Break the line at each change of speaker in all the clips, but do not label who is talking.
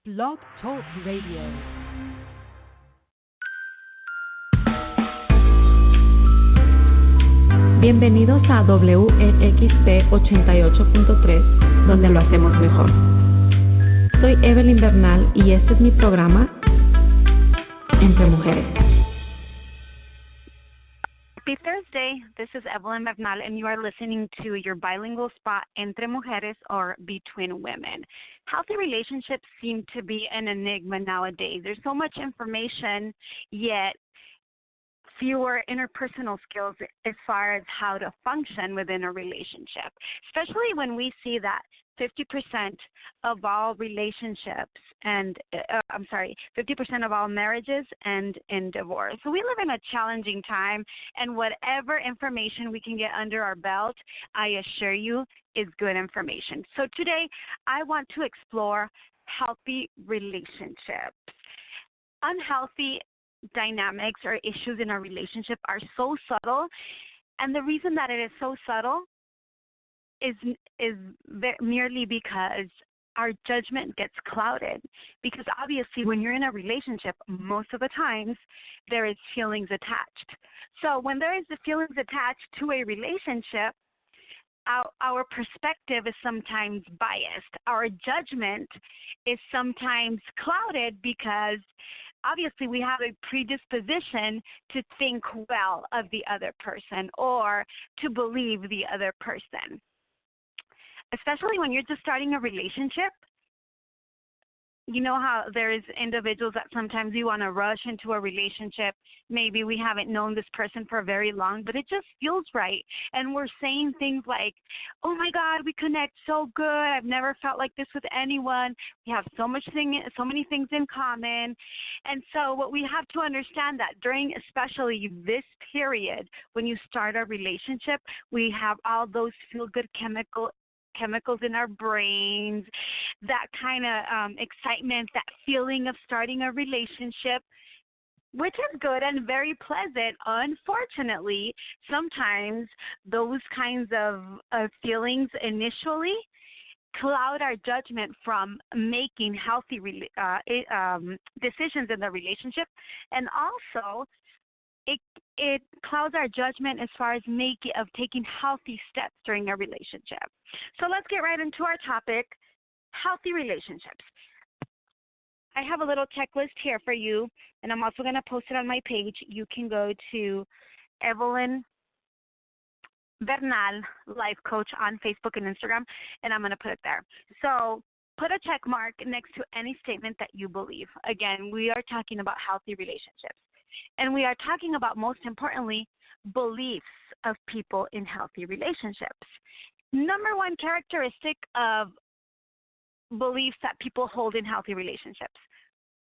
Blog Talk Radio.
Bienvenidos a WEXP 88.3, donde lo hacemos mejor. Soy Evelyn Bernal y este es mi programa Entre Mujeres.
Happy Thursday. This is Evelyn Bernal, and you are listening to your bilingual spot, Entre Mujeres, or Between Women. Healthy relationships seem to be an enigma nowadays. There's so much information, yet fewer interpersonal skills as far as how to function within a relationship, especially when we see that 50% of all relationships and 50% of all marriages end in divorce. So we live in a challenging time, and whatever information we can get under our belt, I assure you, is good information. So today, I want to explore healthy relationships. Unhealthy dynamics or issues in our relationship are so subtle, and the reason that it is so subtle is merely because our judgment gets clouded. Because obviously when you're in a relationship, most of the times there is feelings attached. So when there is the feelings attached to a relationship, our perspective is sometimes biased. Our judgment is sometimes clouded because obviously we have a predisposition to think well of the other person or to believe the other person. Especially when you're just starting a relationship, you know how there is individuals that sometimes you want to rush into a relationship. Maybe we haven't known this person for very long, but it just feels right. And we're saying things like, oh my God, we connect so good. I've never felt like this with anyone. We have so many things in common. And so what we have to understand that during especially this period, when you start a relationship, we have all those feel-good chemicals in our brains, that kind of excitement, that feeling of starting a relationship, which is good and very pleasant. Unfortunately, sometimes those kinds of feelings initially cloud our judgment from making healthy decisions in the relationship, and also it clouds our judgment as far as taking healthy steps during a relationship. So let's get right into our topic, healthy relationships. I have a little checklist here for you, and I'm also going to post it on my page. You can go to Evelyn Bernal Life Coach on Facebook and Instagram, and I'm going to put it there. So put a check mark next to any statement that you believe. Again, we are talking about healthy relationships. And we are talking about, most importantly, beliefs of people in healthy relationships. Number one characteristic of beliefs that people hold in healthy relationships.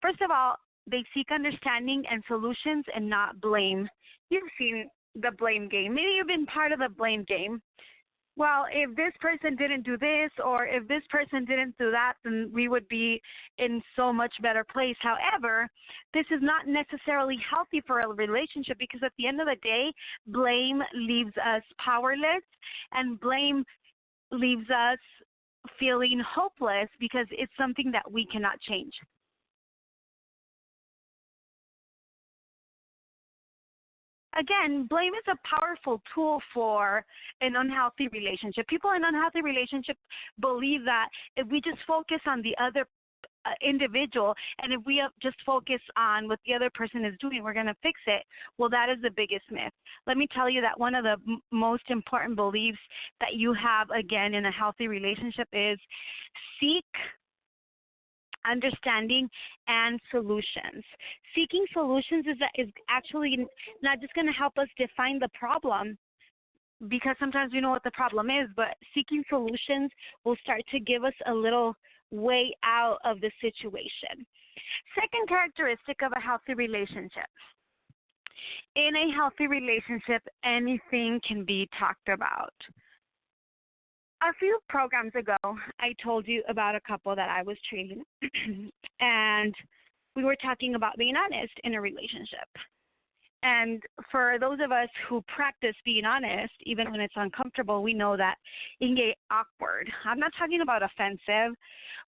First of all, they seek understanding and solutions and not blame. You've seen the blame game. Maybe you've been part of the blame game. Well, if this person didn't do this or if this person didn't do that, then we would be in so much better place. However, this is not necessarily healthy for a relationship because at the end of the day, blame leaves us powerless and blame leaves us feeling hopeless because it's something that we cannot change. Again, blame is a powerful tool for an unhealthy relationship. People in unhealthy relationships believe that if we just focus on the other individual and if we just focus on what the other person is doing, we're going to fix it. Well, that is the biggest myth. Let me tell you that one of the most important beliefs that you have, again, in a healthy relationship is seek understanding and solutions. Seeking solutions is actually not just going to help us define the problem, because sometimes we know what the problem is, but seeking solutions will start to give us a little way out of the situation. Second characteristic of a healthy relationship. In a healthy relationship, anything can be talked about. A few programs ago, I told you about a couple that I was training, and we were talking about being honest in a relationship. And for those of us who practice being honest, even when it's uncomfortable, we know that it can get awkward. I'm not talking about offensive,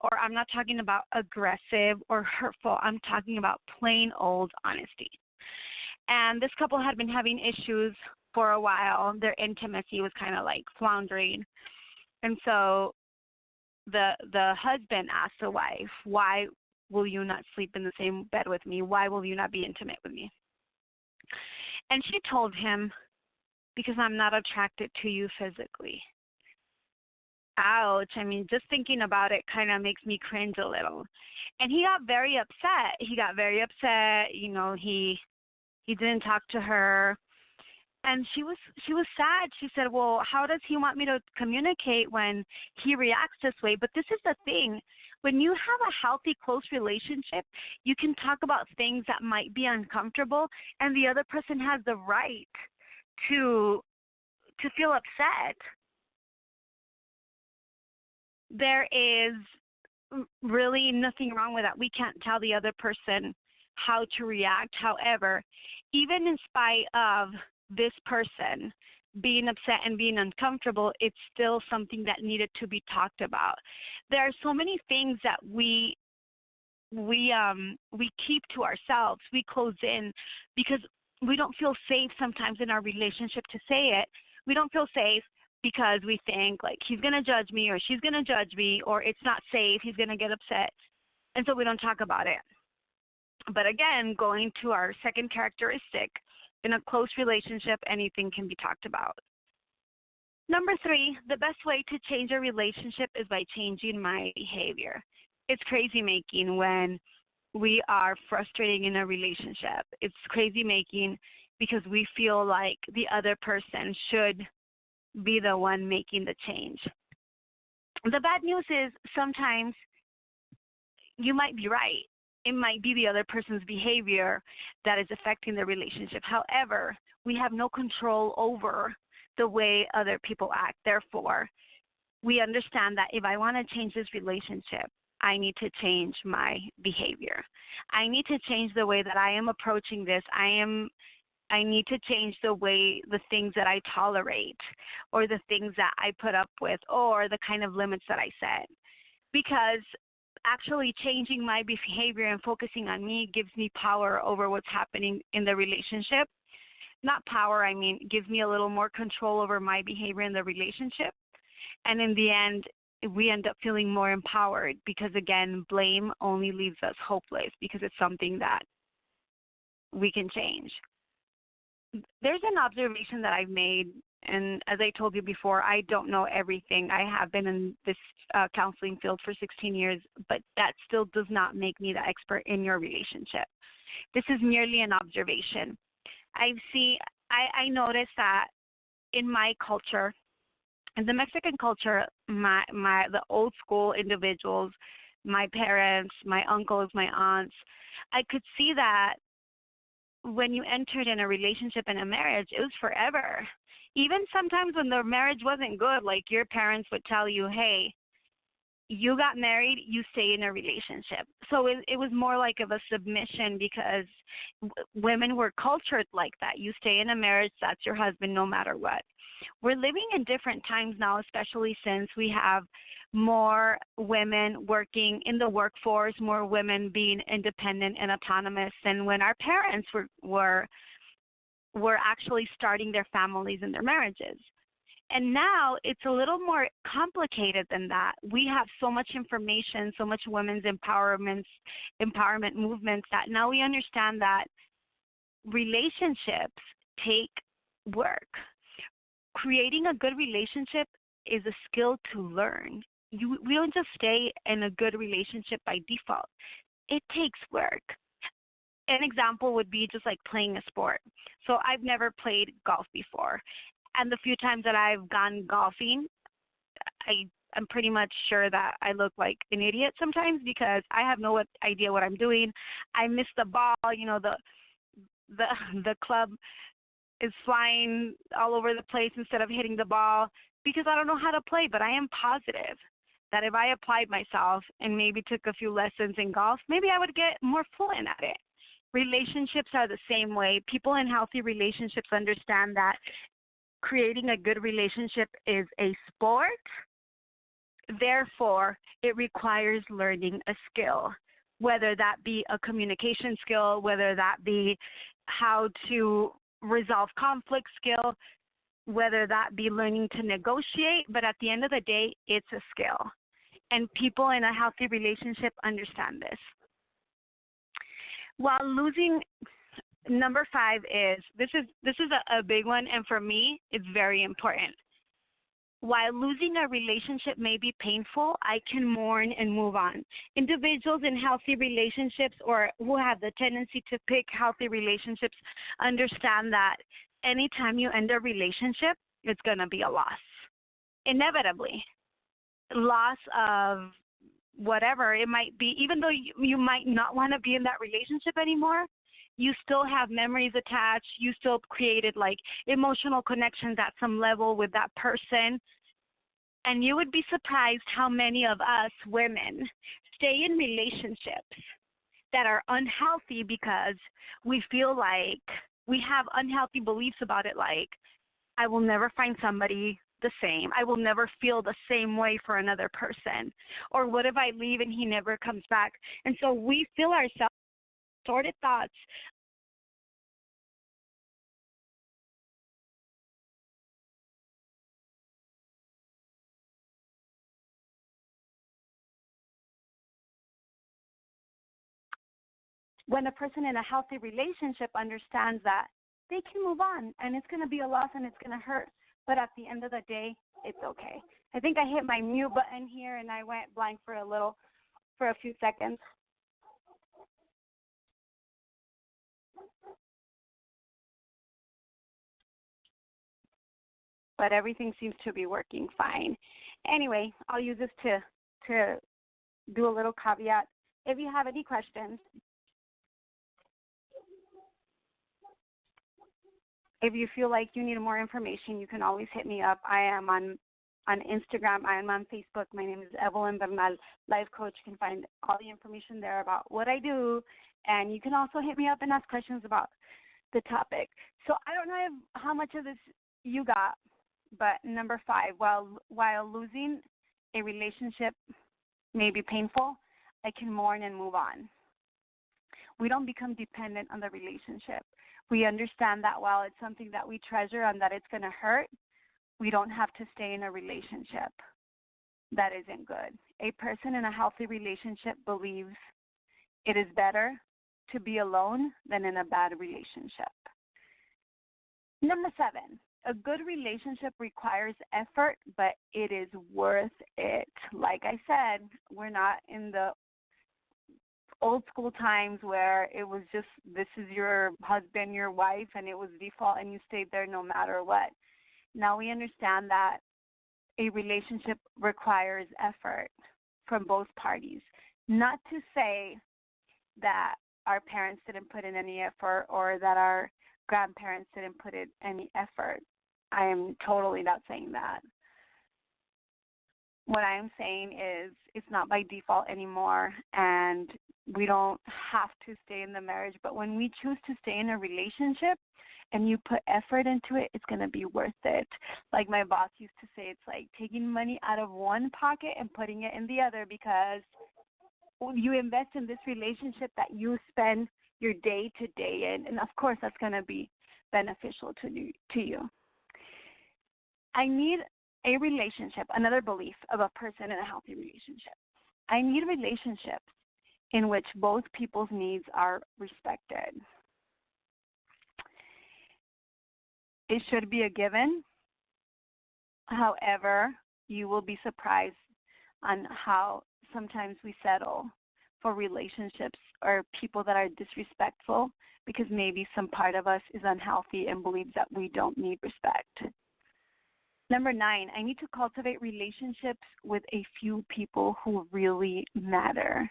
or I'm not talking about aggressive or hurtful. I'm talking about plain old honesty. And this couple had been having issues for a while. Their intimacy was kind of like floundering. And so the husband asked the wife, "Why will you not sleep in the same bed with me? Why will you not be intimate with me?" And she told him, "Because I'm not attracted to you physically." Ouch. I mean, just thinking about it kind of makes me cringe a little. And he got very upset. He didn't talk to her. And she was sad. She said, "Well, how does he want me to communicate when he reacts this way?" But this is the thing. When you have a healthy, close relationship, you can talk about things that might be uncomfortable, and the other person has the right to feel upset. There is really nothing wrong with that. We can't tell the other person how to react. However, even in spite of this person being upset and being uncomfortable, it's still something that needed to be talked about. There are so many things that we keep to ourselves. We close in because we don't feel safe sometimes in our relationship to say it. We don't feel safe because we think like he's going to judge me or she's going to judge me, or it's not safe, he's going to get upset. And so we don't talk about it. But again, going to our second characteristic, in a close relationship, anything can be talked about. Number 3, the best way to change a relationship is by changing my behavior. It's crazy making when we are frustrating in a relationship. It's crazy making because we feel like the other person should be the one making the change. The bad news is sometimes you might be right. It might be the other person's behavior that is affecting the relationship. However, we have no control over the way other people act. Therefore, we understand that if I want to change this relationship, I need to change my behavior. I need to change the way that I am approaching this. I need to change the things that I tolerate, or the things that I put up with, or the kind of limits that I set. Because actually changing my behavior and focusing on me gives me power over what's happening in the relationship. Not power, I mean, gives me a little more control over my behavior in the relationship. And in the end, we end up feeling more empowered because, again, blame only leaves us hopeless because it's something that we can change. There's an observation that I've made, and as I told you before, I don't know everything. I have been in this counseling field for 16 years, but that still does not make me the expert in your relationship. This is merely an observation. I noticed that in my culture, in the Mexican culture, the old school individuals, my parents, my uncles, my aunts, I could see that when you entered in a relationship and a marriage, it was forever. Even sometimes when the marriage wasn't good, like your parents would tell you, "Hey, you got married, you stay in a relationship." So it was more like of a submission because women were cultured like that. You stay in a marriage, that's your husband no matter what. We're living in different times now, especially since we have more women working in the workforce, more women being independent and autonomous than when our parents were actually starting their families and their marriages. And now it's a little more complicated than that. We have so much information, so much women's empowerment movements that now we understand that relationships take work. Creating a good relationship is a skill to learn. We don't just stay in a good relationship by default. It takes work. An example would be just like playing a sport. So I've never played golf before. And the few times that I've gone golfing, I'm pretty much sure that I look like an idiot sometimes because I have no idea what I'm doing. I miss the ball, the club is flying all over the place instead of hitting the ball because I don't know how to play, but I am positive that if I applied myself and maybe took a few lessons in golf, maybe I would get more fluent at it. Relationships are the same way. People in healthy relationships understand that creating a good relationship is a sport. Therefore, it requires learning a skill, whether that be a communication skill, whether that be how to resolve conflict skill, whether that be learning to negotiate. But at the end of the day, it's a skill. And people in a healthy relationship understand this. While losing, number 5 is, this is a big one, and for me, it's very important. While losing a relationship may be painful, I can mourn and move on. Individuals in healthy relationships or who have the tendency to pick healthy relationships understand that anytime you end a relationship, it's going to be a loss. Inevitably. Loss of whatever it might be, even though you might not want to be in that relationship anymore, you still have memories attached. You still created like emotional connections at some level with that person. And you would be surprised how many of us women stay in relationships that are unhealthy because we feel like we have unhealthy beliefs about it, like, I will never find somebody the same. I will never feel the same way for another person. Or what if I leave and he never comes back? And so we fill ourselves with sordid thoughts when a person in a healthy relationship understands that they can move on and it's going to be a loss and it's going to hurt. But at the end of the day, it's okay. I think I hit my mute button here and I went blank for a few seconds. But everything seems to be working fine. Anyway, I'll use this to do a little caveat. If you have any questions, if you feel like you need more information, you can always hit me up. I am on Instagram. I am on Facebook. My name is Evelyn Bernal, life coach. You can find all the information there about what I do. And you can also hit me up and ask questions about the topic. So I don't know how much of this you got, but number 5, while losing a relationship may be painful, I can mourn and move on. We don't become dependent on the relationship. We understand that while it's something that we treasure and that it's going to hurt, we don't have to stay in a relationship that isn't good. A person in a healthy relationship believes it is better to be alone than in a bad relationship. Number 7, a good relationship requires effort, but it is worth it. Like I said, we're not in the old school times where it was just, this is your husband, your wife, and it was default and you stayed there no matter what. Now we understand that a relationship requires effort from both parties. Not to say that our parents didn't put in any effort or that our grandparents didn't put in any effort. I am totally not saying that. What I am saying is it's not by default anymore, and we don't have to stay in the marriage. But when we choose to stay in a relationship and you put effort into it, it's going to be worth it. Like my boss used to say, it's like taking money out of one pocket and putting it in the other, because you invest in this relationship that you spend your day to day in. And, of course, that's going to be beneficial to you. I need a relationship, another belief of a person in a healthy relationship. I need relationships in which both people's needs are respected. It should be a given. However, you will be surprised on how sometimes we settle for relationships or people that are disrespectful because maybe some part of us is unhealthy and believes that we don't need respect. Number 9, I need to cultivate relationships with a few people who really matter.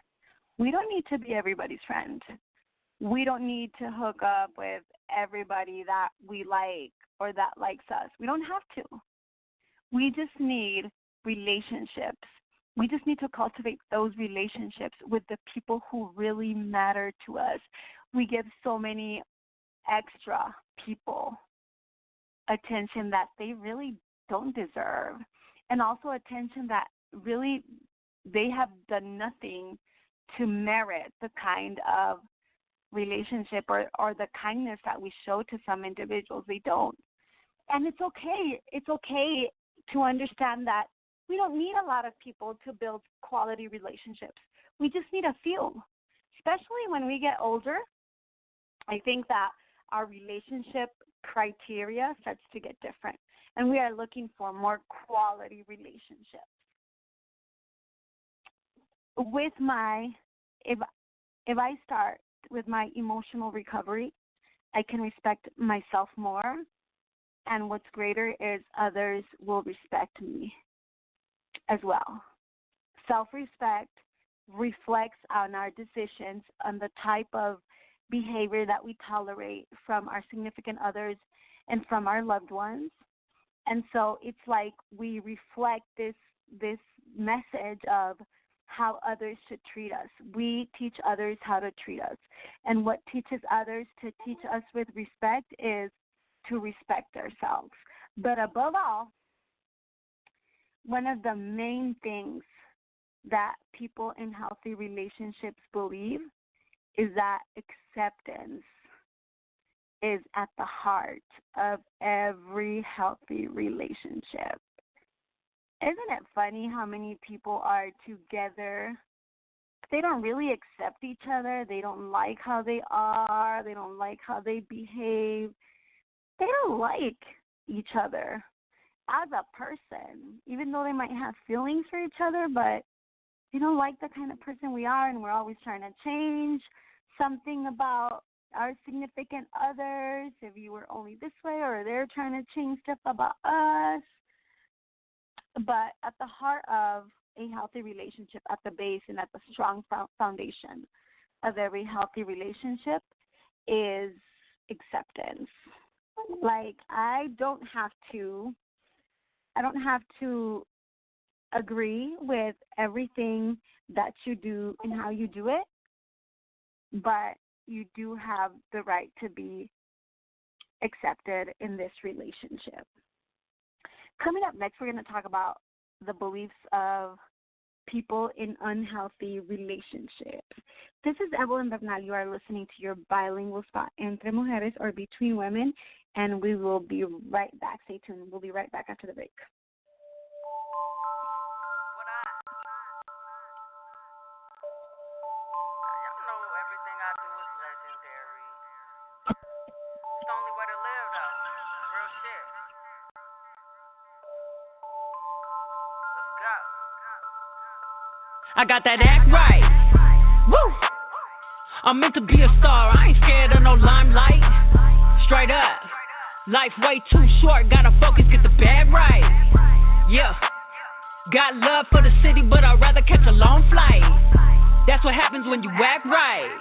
We don't need to be everybody's friend. We don't need to hook up with everybody that we like or that likes us. We don't have to. We just need relationships We just need to cultivate those relationships with the people who really matter to us. We give so many extra people attention that they really don't deserve, and also attention that really they have done nothing to merit the kind of relationship or the kindness that we show to some individuals. They don't. And it's okay. It's okay to understand that we don't need a lot of people to build quality relationships. We just need a few. Especially when we get older, I think that our relationship criteria starts to get different, and we are looking for more quality relationships. With if I start with my emotional recovery, I can respect myself more, and what's greater is others will respect me as well. Self-respect reflects on our decisions, on the type of behavior that we tolerate from our significant others and from our loved ones. And so it's like we reflect this message of how others should treat us. We teach others how to treat us. And what teaches others to teach us with respect is to respect ourselves. But above all, one of the main things that people in healthy relationships believe is that acceptance is at the heart of every healthy relationship. Isn't it funny how many people are together? They don't really accept each other. They don't like how they are. They don't like how they behave. They don't like each other as a person, even though they might have feelings for each other, but they don't like the kind of person we are, and we're always trying to change something about our significant others. If you were only this way, or they're trying to change stuff about us. But at the heart of a healthy relationship, at the base and at the strong foundation of every healthy relationship is acceptance. Like, I don't have to agree with everything that you do and how you do it, but you do have the right to be accepted in this relationship. Coming up next, we're going to talk about the beliefs of people in unhealthy relationships. This is Evelyn Bernal. You are listening to your bilingual spot, Entre Mujeres, or Between Women, and we will be right back. Stay tuned. We'll be right back after the break.
I got that act right. Woo! I'm meant to be a star. I ain't scared of no limelight. Straight up. Life way too short. Gotta focus, get the bag right. Yeah. Got love for the city, but I'd rather catch a long flight. That's what happens when you act right.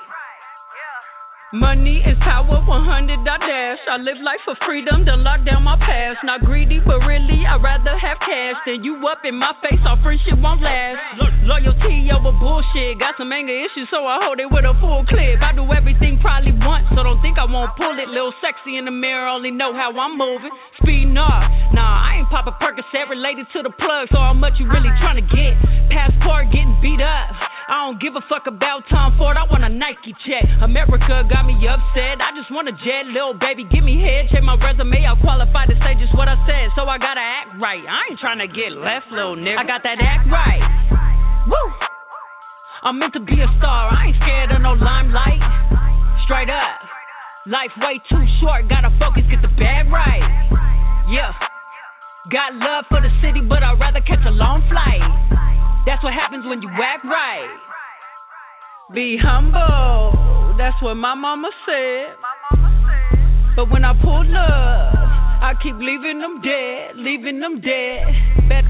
Money is power, 100 I dash. I live life for freedom, to lock down my past. Not greedy, but really I'd rather have cash than you up in my face. Our friendship won't last. Loyalty over bullshit. Got some anger issues, so I hold it with a full clip. I do everything probably once, so don't think I won't pull it. Little sexy in the mirror, only know how I'm moving. Speeding up, nah, I ain't pop a Percocet related to the plug. So how much you really trying to get? Passport getting beat up. I don't give a fuck about Tom Ford, I want a Nike check. America got me upset, I just want a jet. Little baby, give me head, check my resume, I'll qualify to say just what I said. So I gotta act right, I ain't trying to get left, little nigga. I got that act right. Woo! I'm meant to be a star, I ain't scared of no limelight. Straight up. Life way too short, gotta focus, get the bag right. Yeah. Got love for the city, but I'd rather catch a long flight. That's what happens when you act right. Be humble, that's what my mama said. But when I pulled up, I keep leaving them dead, leaving them dead.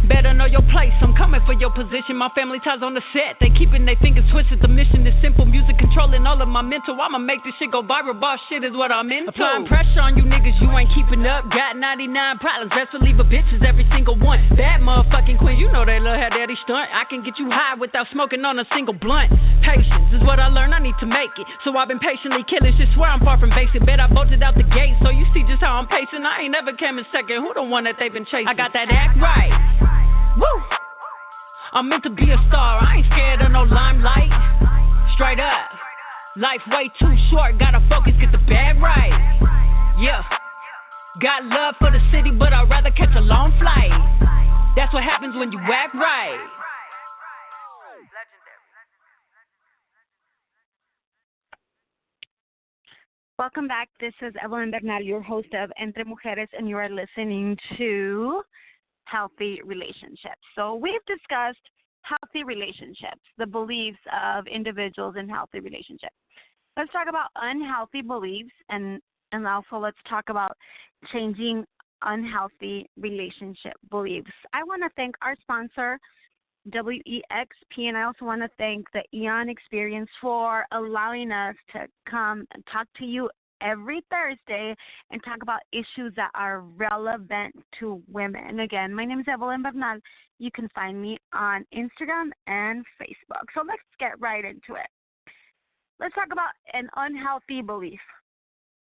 Better know your place, I'm coming for your position. My family ties on the set, they keeping their fingers twisted. The mission is simple, music controlling all of my mental. I'ma make this shit go viral, boss shit is what I'm into. Applying pressure on you niggas, you ain't keeping up. Got 99 problems, best believer bitches, every single one. Bad motherfucking queen, you know they love how daddy stunt. I can get you high without smoking on a single blunt. Patience is what I learned, I need to make it. So I've been patiently killing shit, swear I'm far from basic. Bet I bolted out the gate, so you see just how I'm pacing. I ain't never came in second, who the one that they been chasing? I got that act right. Woo! I'm meant to be a star, I ain't scared of no limelight. Straight up, life way too short, gotta focus, get the bag right. Yeah, got love for the city, but I'd rather catch a long flight. That's what happens when you act right.
Welcome back. This is Evelyn Bernal, your host of Entre Mujeres, and you are listening to Healthy Relationships. So we've discussed healthy relationships, the beliefs of individuals in healthy relationships. Let's talk about unhealthy beliefs, and also let's talk about changing unhealthy relationship beliefs. I want to thank our sponsor, WEXP, and I also want to thank the Eon Experience for allowing us to come and talk to you every Thursday and talk about issues that are relevant to women. Again, my name is Evelyn Bernal. You can find me on Instagram and Facebook. So let's get right into it. Let's talk about an unhealthy belief,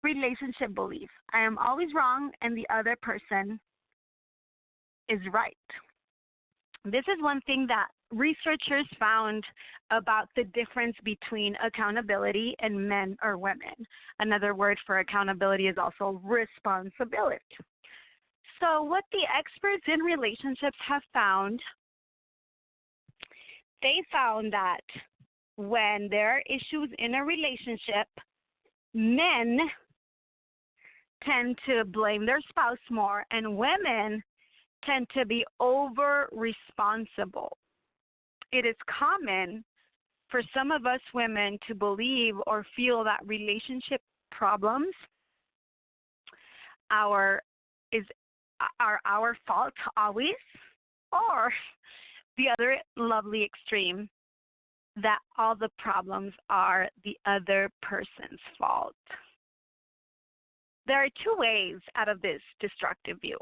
relationship belief. I am always wrong and the other person is right. This is one thing that researchers found about the difference between accountability and men or women. Another word for accountability is also responsibility. So what the experts in relationships have found, they found that when there are issues in a relationship, men tend to blame their spouse more and women tend to be over-responsible. It is common for some of us women to believe or feel that relationship problems are our fault always, or the other lovely extreme, that all the problems are the other person's fault. There are two ways out of this destructive view.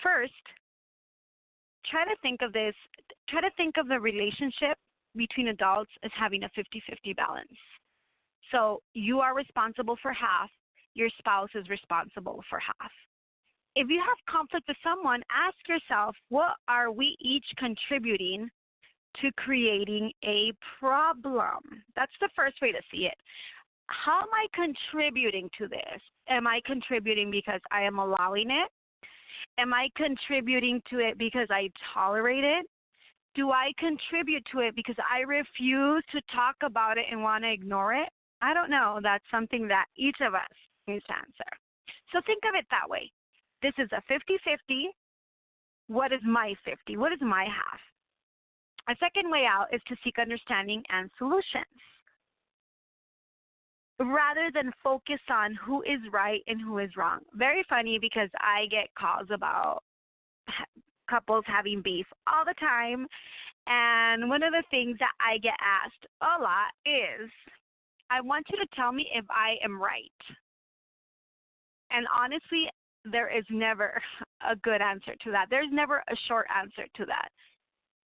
First, try to think of the relationship between adults as having a 50-50 balance. So you are responsible for half, your spouse is responsible for half. If you have conflict with someone, ask yourself, what are we each contributing to creating a problem? That's the first way to see it. How am I contributing to this? Am I contributing because I am allowing it? Am I contributing to it because I tolerate it? Do I contribute to it because I refuse to talk about it and want to ignore it? I don't know. That's something that each of us needs to answer. So think of it that way. This is a 50-50. What is my 50? What is my half? A second way out is to seek understanding and solutions, rather than focus on who is right and who is wrong. Very funny, because I get calls about couples having beef all the time, and one of the things that I get asked a lot is, I want you to tell me if I am right. And honestly, there is never a good answer to that. There's never a short answer to that.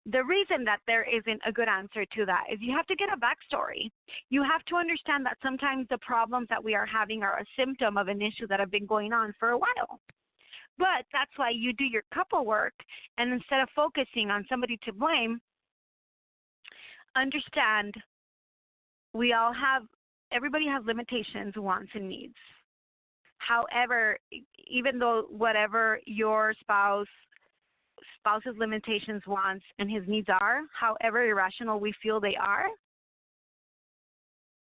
The reason that there isn't a good answer to that is you have to get a backstory. You have to understand that sometimes the problems that we are having are a symptom of an issue that have been going on for a while. But that's why you do your couple work, and instead of focusing on somebody to blame, understand everybody has limitations, wants, and needs. However, even though whatever your spouse's limitations, wants, and his needs are, however irrational we feel they are,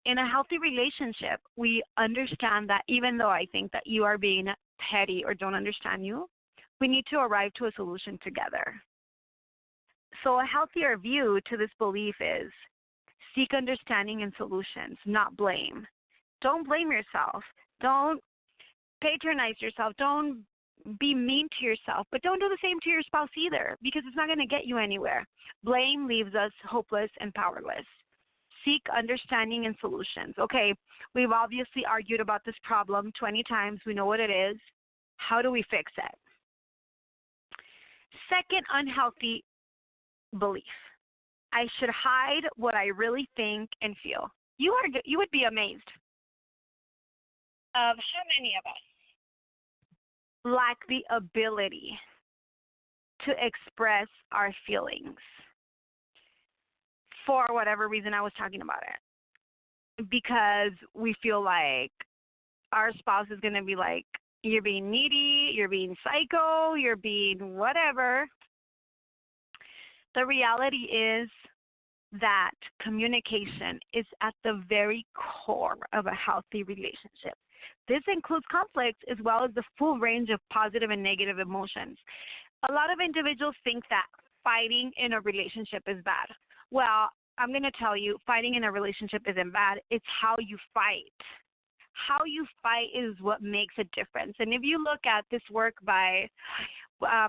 in a healthy relationship, we understand that even though I think that you are being petty or don't understand you, we need to arrive to a solution together. So a healthier view to this belief is seek understanding and solutions, not blame. Don't blame yourself. Don't patronize yourself. Don't be mean to yourself, but don't do the same to your spouse either, because it's not going to get you anywhere. Blame leaves us hopeless and powerless. Seek understanding and solutions. Okay, we've obviously argued about this problem 20 times. We know what it is. How do we fix it? Second unhealthy belief: I should hide what I really think and feel. You would be amazed of how many of us lack the ability to express our feelings for whatever reason I was talking about it. Because we feel like our spouse is going to be like, you're being needy, you're being psycho, you're being whatever. The reality is that communication is at the very core of a healthy relationship. This includes conflict as well as the full range of positive and negative emotions. A lot of individuals think that fighting in a relationship is bad. Well, I'm going to tell you, fighting in a relationship isn't bad. It's how you fight. How you fight is what makes a difference. And if you look at this work by,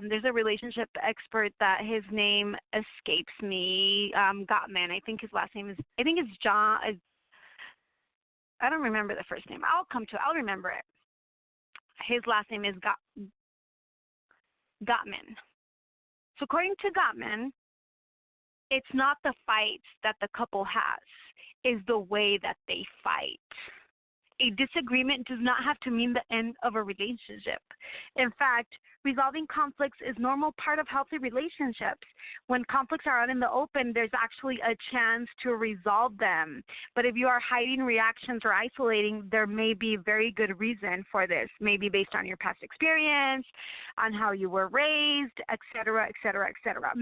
there's a relationship expert that his name escapes me, Gottman. I think his last name is, John. I don't remember the first name. I'll remember it. His last name is Gottman. So according to Gottman, it's not the fights that the couple has, it's the way that they fight. A disagreement does not have to mean the end of a relationship. In fact, resolving conflicts is normal part of healthy relationships. When conflicts are out in the open, there's actually a chance to resolve them. But if you are hiding reactions or isolating, there may be very good reason for this, maybe based on your past experience, on how you were raised, et cetera, et cetera, et cetera.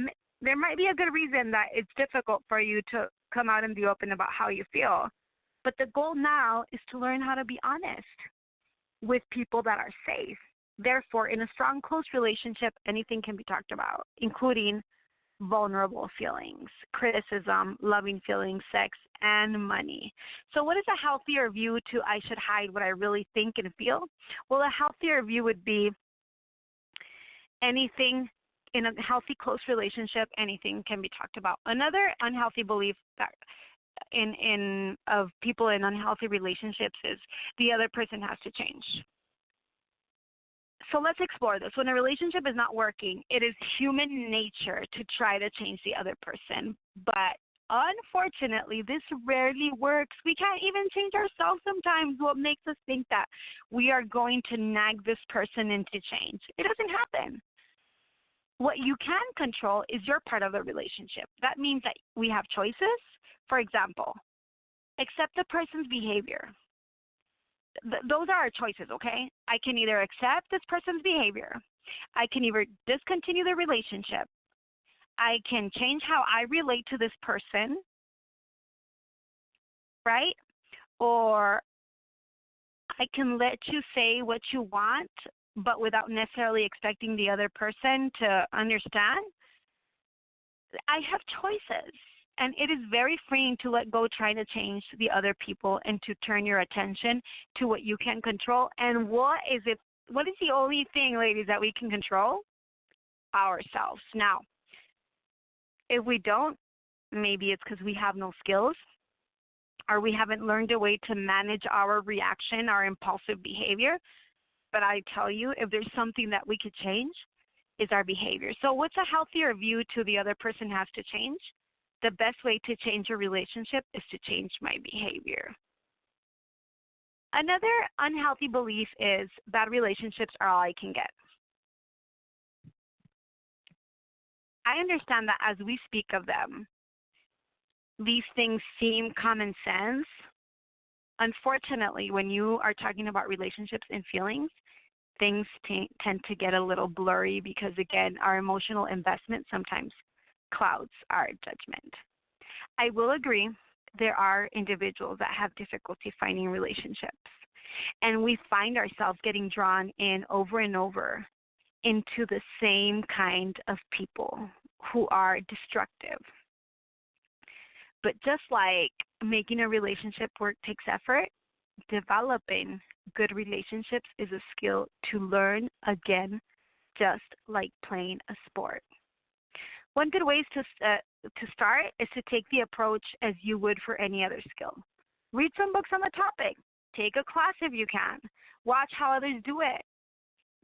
There might be a good reason that it's difficult for you to come out in the open about how you feel. But the goal now is to learn how to be honest with people that are safe. Therefore, in a strong, close relationship, anything can be talked about, including vulnerable feelings, criticism, loving feelings, sex, and money. So what is a healthier view to I should hide what I really think and feel? Well, a healthier view would be anything in a healthy, close relationship, anything can be talked about. Another unhealthy belief that of people in unhealthy relationships is the other person has to change. So let's explore this. When a relationship is not working, it is human nature to try to change the other person. But unfortunately, this rarely works. We can't even change ourselves sometimes. What makes us think that we are going to nag this person into change? It doesn't happen. What you can control is your part of the relationship. That means that we have choices. For example, accept the person's behavior. Those are our choices, okay? I can either accept this person's behavior. I can either discontinue the relationship. I can change how I relate to this person, right? Or I can let you say what you want, but without necessarily expecting the other person to understand. I have choices. And it is very freeing to let go trying to change the other people and to turn your attention to what you can control. And what is the only thing, ladies, that we can control? Ourselves. Now, if we don't, maybe it's because we have no skills or we haven't learned a way to manage our reaction, our impulsive behavior. But I tell you, if there's something that we could change, it's our behavior. So what's a healthier view to the other person has to change? The best way to change a relationship is to change my behavior. Another unhealthy belief is bad relationships are all I can get. I understand that as we speak of them, these things seem common sense. Unfortunately, when you are talking about relationships and feelings, things tend to get a little blurry because, again, our emotional investment sometimes clouds our judgment. I will agree there are individuals that have difficulty finding relationships, and we find ourselves getting drawn in over and over into the same kind of people who are destructive. But just like making a relationship work takes effort, developing good relationships is a skill to learn again, just like playing a sport. One good way to start is to take the approach as you would for any other skill. Read some books on the topic. Take a class if you can. Watch how others do it.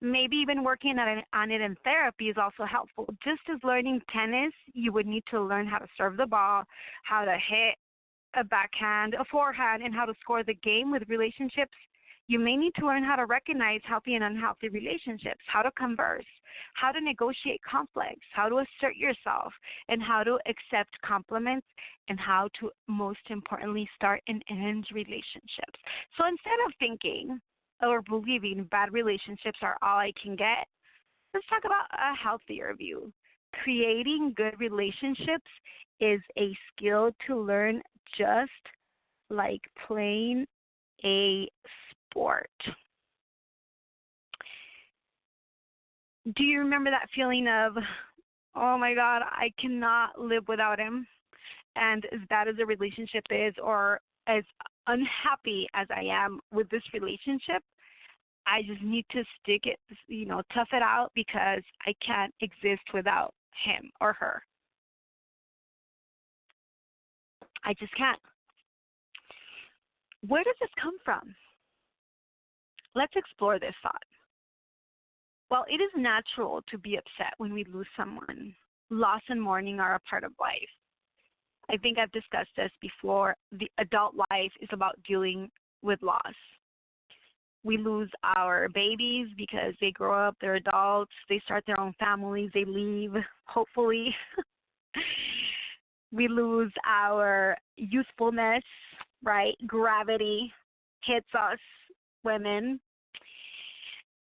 Maybe even working on it in therapy is also helpful. Just as learning tennis, you would need to learn how to serve the ball, how to hit a backhand, a forehand, and how to score the game. With relationships, you may need to learn how to recognize healthy and unhealthy relationships, how to converse, how to negotiate conflicts, how to assert yourself, and how to accept compliments, and how to, most importantly, start and end relationships. So instead of thinking or believing bad relationships are all I can get, let's talk about a healthier view. Creating good relationships is a skill to learn, just like playing a sport. Do you remember that feeling of, oh my God, I cannot live without him? And as bad as the relationship is, or as unhappy as I am with this relationship, I just need to stick it, tough it out because I can't exist without him or her. I just can't. Where does this come from? Let's explore this thought. While it is natural to be upset when we lose someone, loss and mourning are a part of life. I think I've discussed this before. The adult life is about dealing with loss. We lose our babies because they grow up, they're adults, they start their own families, they leave, hopefully. We lose our youthfulness, right? Gravity hits us, women.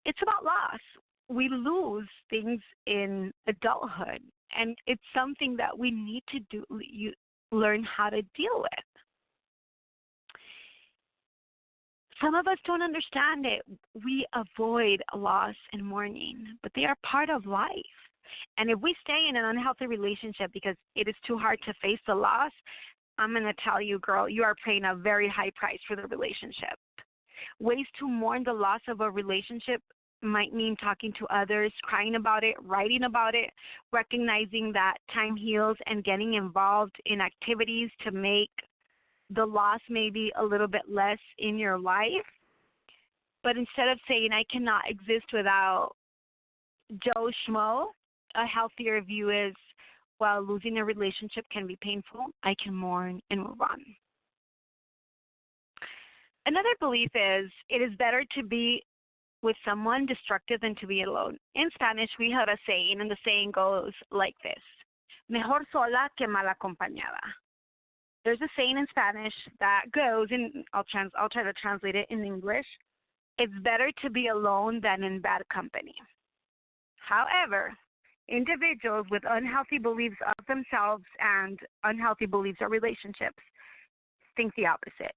It's about loss. We lose things in adulthood, and it's something that we need to learn how to deal with. Some of us don't understand it. We avoid loss and mourning, but they are part of life. And if we stay in an unhealthy relationship because it is too hard to face the loss, I'm going to tell you, girl, you are paying a very high price for the relationship. Ways to mourn the loss of a relationship might mean talking to others, crying about it, writing about it, recognizing that time heals, and getting involved in activities to make the loss maybe a little bit less in your life. But instead of saying, I cannot exist without Joe Schmo, a healthier view is, while losing a relationship can be painful, I can mourn and move on. Another belief is, it is better to be with someone destructive than to be alone. In Spanish, we have a saying, and the saying goes like this: mejor sola que mal acompañada. There's a saying in Spanish that goes, and I'll try to translate it in English. It's better to be alone than in bad company. However, individuals with unhealthy beliefs of themselves and unhealthy beliefs of relationships think the opposite.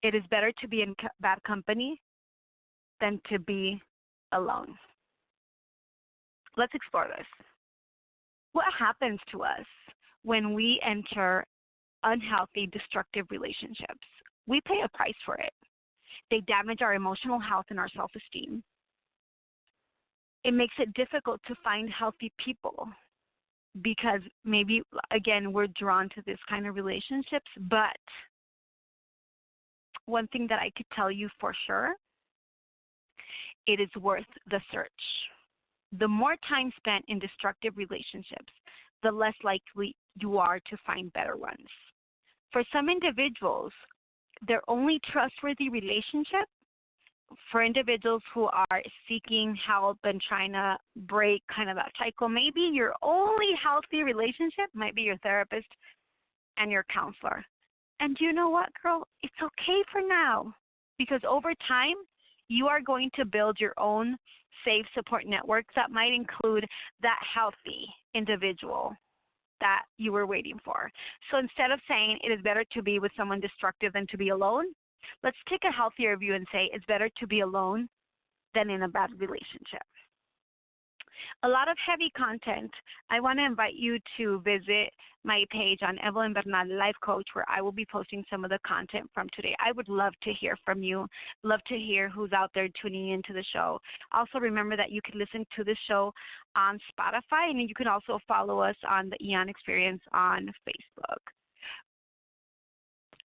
It is better to be in bad company than to be alone. Let's explore this. What happens to us when we enter unhealthy, destructive relationships? We pay a price for it. They damage our emotional health and our self-esteem. It makes it difficult to find healthy people because maybe, again, we're drawn to this kind of relationships. But one thing that I could tell you for sure, it is worth the search. The more time spent in destructive relationships, the less likely you are to find better ones. For some individuals, their only trustworthy relationship, for individuals who are seeking help and trying to break kind of that cycle, maybe your only healthy relationship might be your therapist and your counselor. And you know what, girl? It's okay for now, because over time, you are going to build your own safe support networks that might include that healthy individual that you were waiting for. So instead of saying it is better to be with someone destructive than to be alone, let's take a healthier view and say it's better to be alone than in a bad relationship. a lot of heavy content. I want to invite you to visit my page on Evelyn Bernal Life Coach, where I will be posting some of the content from today. I would love to hear from you, love to hear who's out there tuning into the show. Also, remember that you can listen to the show on Spotify, and you can also follow us on the Eon Experience on Facebook.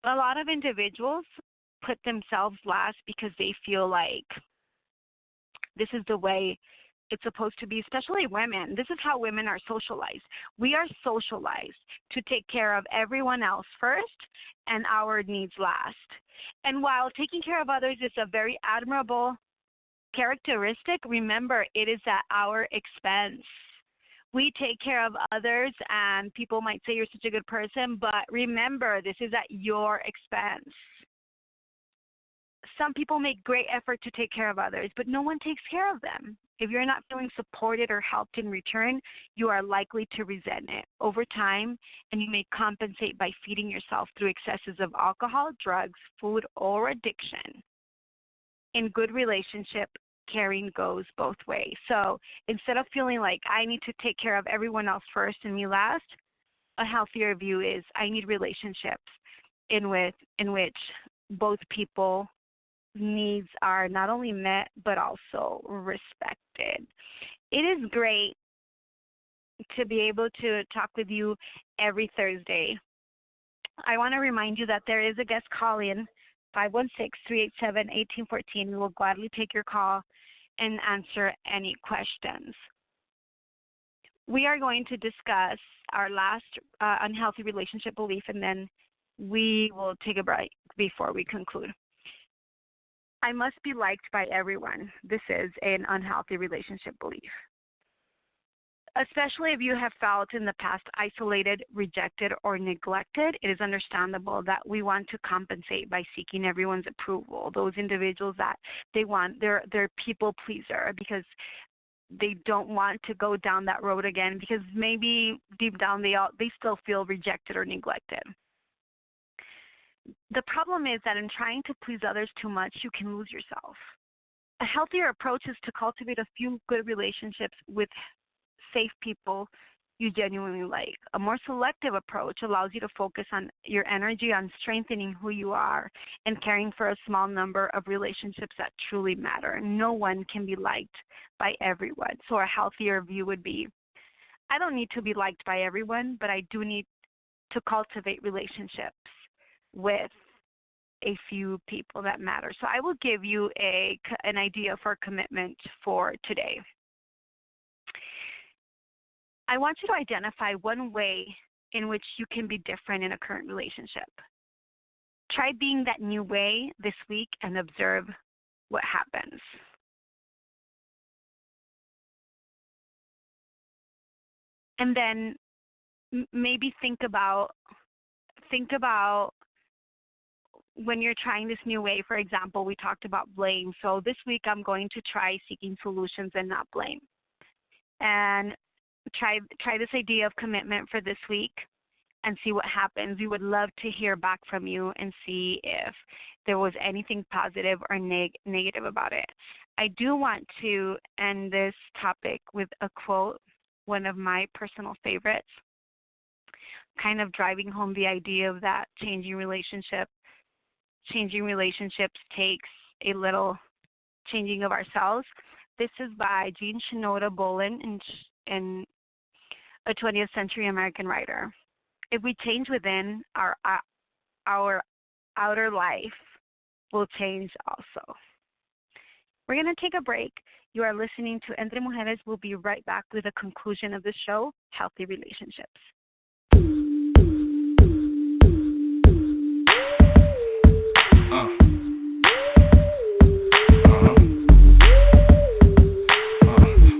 A lot of individuals put themselves last because they feel like this is the way it's supposed to be, especially women. This is how women are socialized. We are socialized to take care of everyone else first and our needs last. And while taking care of others is a very admirable characteristic, remember, it is at our expense. We take care of others, and people might say you're such a good person, but remember, this is at your expense. Some people make great effort to take care of others, but no one takes care of them. If you're not feeling supported or helped in return, you are likely to resent it over time, and you may compensate by feeding yourself through excesses of alcohol, drugs, food, or addiction. In good relationship, caring goes both ways. So instead of feeling like I need to take care of everyone else first and me last, a healthier view is I need relationships in which both people needs are not only met but also respected. It is great to be able to talk with you every Thursday. I want to remind you that there is a guest call-in, 516-387-1814. We will gladly take your call and answer any questions. We are going to discuss our last unhealthy relationship belief, and then we will take a break before we conclude. I must be liked by everyone. This is an unhealthy relationship belief. Especially if you have felt in the past isolated, rejected, or neglected, it is understandable that we want to compensate by seeking everyone's approval. Those individuals that they're people pleaser because they don't want to go down that road again because maybe deep down they still feel rejected or neglected. The problem is that in trying to please others too much, you can lose yourself. A healthier approach is to cultivate a few good relationships with safe people you genuinely like. A more selective approach allows you to focus on your energy on strengthening who you are and caring for a small number of relationships that truly matter. No one can be liked by everyone. So a healthier view would be, I don't need to be liked by everyone, but I do need to cultivate relationships with a few people that matter. So I will give you an idea for commitment for today. I want you to identify one way in which you can be different in a current relationship. Try being that new way this week and observe what happens. And then maybe think about when you're trying this new way. For example, we talked about blame. So this week I'm going to try seeking solutions and not blame. And try this idea of commitment for this week and see what happens. We would love to hear back from you and see if there was anything positive or negative about it. I do want to end this topic with a quote, one of my personal favorites, kind of driving home the idea of that changing relationships takes a little changing of ourselves. This is by Jean Shinoda Bolen and a 20th century American writer. If we change within, our outer life will change also. We're going to take a break. You are listening to Entre Mujeres. We'll be right back with the conclusion of the show, Healthy Relationships.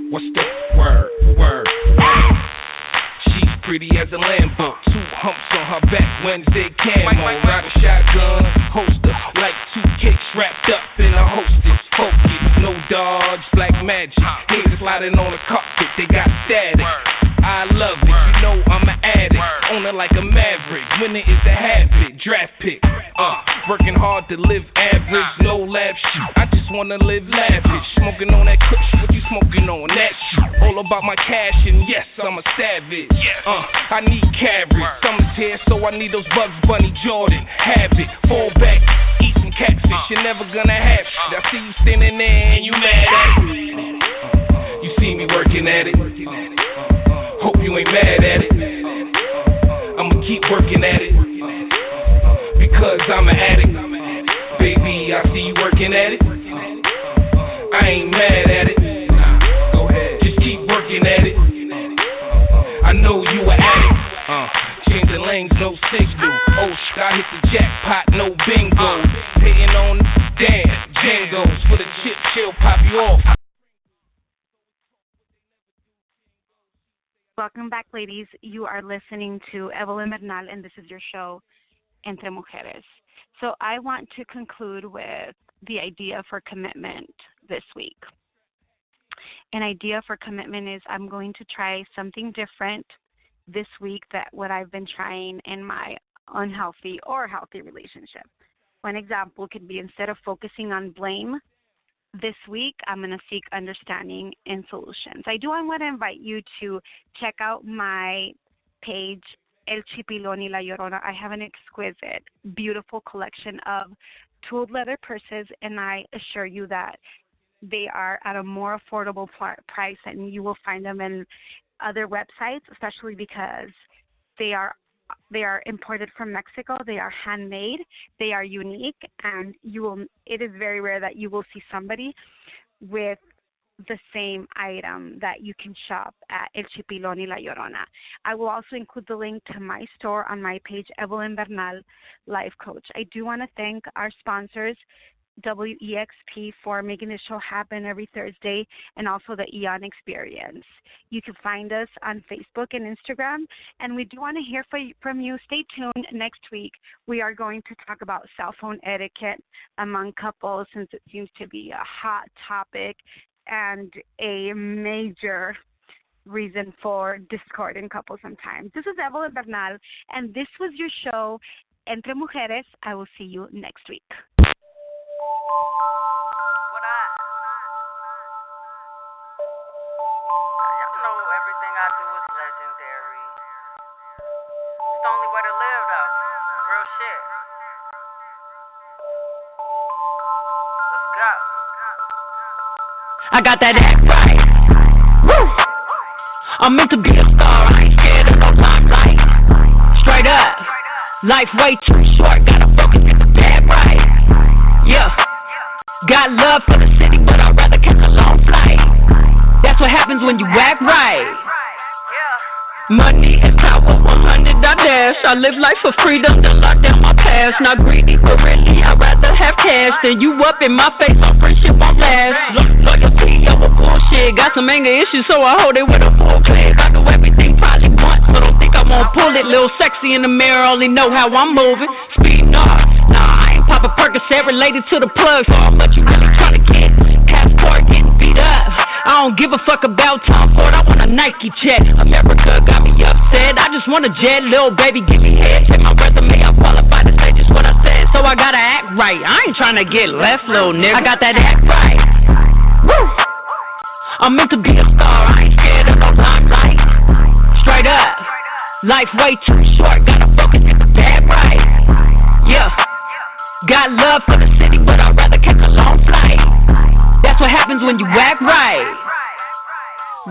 What's that word? She's pretty as a Lambo, 2 humps on her back, Wednesday camo, ride a shotgun, holster, like 2 cakes wrapped up in a hostess, focus, no dodge, black magic, niggas sliding on the carpet, they got static, I love it, you know I'm an addict, on it like a maverick, winning is a habit, draft pick, working hard to live average, no lab shit, I just just wanna live lavish. Smoking on that kush, what you smoking on? That shit. All about my cash and yes, I'm a savage. I need carrots. Summer's here, so I need those Bugs Bunny Jordan. Have it, fall back, eat some catfish. You're never gonna have shit. I see you standing there and you mad at it. You see me working at it. Hope you ain't mad at it. I'ma keep working at it because I'm an addict. Baby, I see you working at it. I ain't mad at it. Go ahead, just keep working at it. I know you an addict. Changing lanes, no signal. Oh, I hit the jackpot, no bingo. Hitting on damn jingles for the chip, chill, pop you off.
Welcome back, ladies. You are listening to Evelyn Bernal, and this is your show, Entre Mujeres. So I want to conclude with the idea for commitment this week. An idea for commitment is I'm going to try something different this week than what I've been trying in my unhealthy or healthy relationship. One example could be instead of focusing on blame, this week I'm going to seek understanding and solutions. I want to invite you to check out my page, El Chipilón y La Llorona. I have an exquisite, beautiful collection of tooled leather purses, and I assure you that they are at a more affordable price than you will find them in other websites, especially because they are imported from Mexico. They are handmade. They are unique, and it is very rare that you will see somebody with the same item that you can shop at El Chipilón y La Llorona. I will also include the link to my store on my page, Evelyn Bernal, Life Coach. I do want to thank our sponsors, WEXP, for making this show happen every Thursday, and also the Eon Experience. You can find us on Facebook and Instagram, and we do want to hear from you. Stay tuned. Next week, we are going to talk about cell phone etiquette among couples, since it seems to be a hot topic and a major reason for discord in couples sometimes. This is Evelyn Bernal, and this was your show, Entre Mujeres. I will see you next week.
Y'all know everything I do is legendary. It's the only way to live, though. Real shit. Let's go.
I got that act right. Woo! I'm meant to be a star. I ain't scared of no limelight. Straight up. Life way too short. Gotta focus in the bed right. Yeah. Got love for the city, but I'd rather catch a long flight. That's what happens when you act right. Money and power, 100 I dash. I live life for freedom, to lock down my past. Not greedy, but really I'd rather have cash than you up in my face. My friendship won't last. Loyalty over bullshit. Got some anger issues, so I hold it with a full clip. I do everything probably once, so don't think I won't pull it. Little sexy in the mirror, only know how I'm moving. Speed, nah, I ain't pop a Percocet related to the plug. So how much you really tryna get? Passport getting beat up. I don't give a fuck about Tom Ford, I want a Nike check. America got me upset, I just want a jet. Little baby, give me head. Check my resume, I'm qualified to say just what I said. So I gotta act right, I ain't tryna get left, little nigga. I got that act right. Woo! I'm meant to be a star, I ain't scared of no limelight. Straight up, life way too short, gotta focus in the bed right. Yeah, got love for the city, but I'd rather catch a long flight. That's what happens when you act right.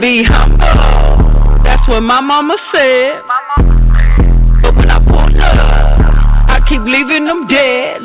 Be humble, that's what my mama said. But when I pull up, I keep leaving them dead,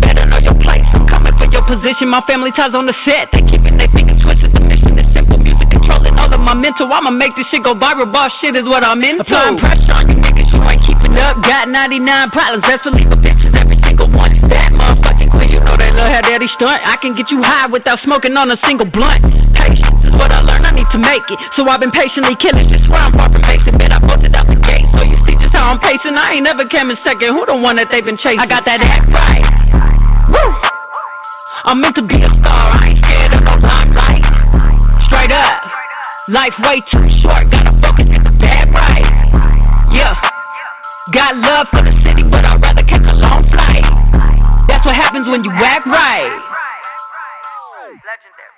Better know your place, I'm coming for your position. My family ties on the set, they keeping their fingers twisted. The mission is simple, music controlling all of my mental. I'ma make this shit go viral, boss shit is what I'm into. Applying pressure on you niggas, you ain't keeping up. Got 99 problems, best believe the bitches, every single one. That motherfucking clear, you know they love how daddy stunt. I can get you high without smoking on a single blunt. Patience is what I learned, I need to make it. So I've been patiently killing this where I'm far from facing. Man, I posted out the gate, so you see just how I'm pacing. I ain't never came in second, who the one that they been chasing? I got that act right. Woo! I'm meant to be a star, I ain't scared of no limelight. Straight up, life way too short, gotta focus in the bed right. Yeah, got love for the city, but I'd rather catch a long flight. That's what happens when you act right.
Legendary.